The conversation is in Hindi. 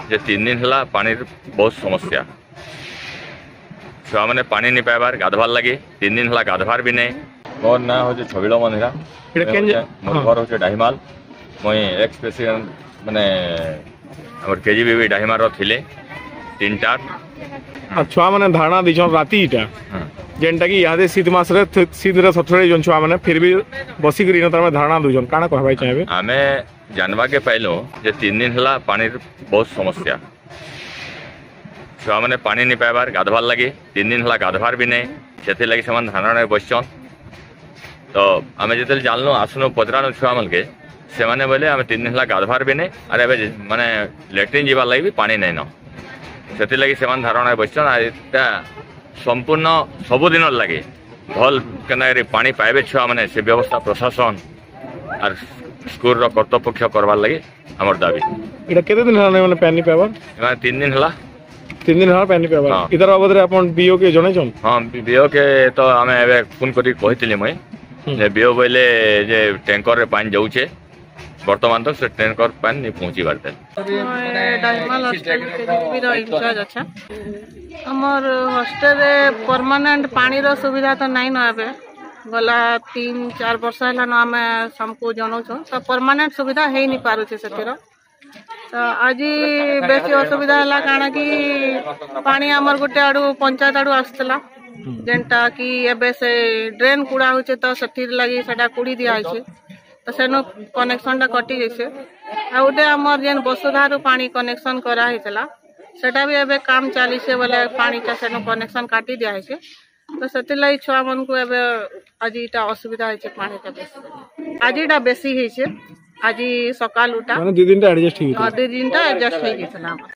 जे 3 दिन है पानी बहुत समस्या छुआ मैंने पानी नहीं पाइबार गाधवार लगे 3 दिन है गाधवार भी नहीं। मोर ना हो छबिल मंदिरा मोर घर हो डाहिमाल मुई एक्स प्रेसिडेंट माने केजीबी डाहिमार थिले 3टा छुआ मैंने धारणा दीछन राति इटा जेनटा कि यादे शीत मास रे शीत रे सथरे जोन छुआ मैंने फिर भी बसी करी न तार धारणा दुजन काना कहबाई चाहबे आमे जानवा के पाइलो जे 3 दिन है पानी बहुत समस्या छुआ मैंने पानी नहीं पाइबार गाधवार लगे 3 दिन है गाधवार भी नहीं से लगे से धारणा बसछन। तो आम जो जानलु आसनु पचरानु छुआ मन के से माने बोले आम 3 दिन है गाधवार भी नहीं अरे माने लैट्रिन जीवार लगे भी पानी नहीं न से लगे से धारणा बसछन। संपूर्ण सबुदिन लगे भल के पानी पाइबे छुआ मैंने से व्यवस्था प्रशासन और स्कूल कर्तृपक्ष करवार लगे आमर दाबी। इटा केते दिन हला माने पानी पाइबार 3 दिन हला 3 दिन हला पानी पाइबार इधर बाबद रे अपन बीओ के जणे छन। हां बीओ के तो हमें एबे फोन करी कहितली मई जे बीओ बोले जे टैंकर रे पानी जाउछे वर्तमान तक से टैंकर पानी नहीं पहुंची बारते डाइमल हॉस्टल के भी रो इंचार्ज अच्छा हमर हॉस्टल रे परमानेंट पानी रो सुविधा तो नहीं न आबे गला 3-4 वर्ष है ना आम हमको जनाऊ तो परमानेंट सुविधा है नहीं पारे से तो आज बेसी असुविधा है कारण कि पानी आमर गोटे आड़ू पंचायत आड़ू आसला जेनटा कि एबे से ड्रेन कूड़ा होचे तो सेठी लगी सेटा कुड़ी दिया है तो सेनो कनेक्शन टा कटि जैसे आ गोटे आमर जेन वसुधारू पानी कनेक्शन करा हेतला सेटा भी एबे काम चली से बोले पानी टा सेनो कनेक्शन काटी दिया है तो से छुआ मन को एबे आज इटा असुविधा है पानी टा बेसी आज इटा बेसी है आज सकाल उठा 2 दिन टा एडजस्ट हो 2 दिन टा एडजस्ट हो गया।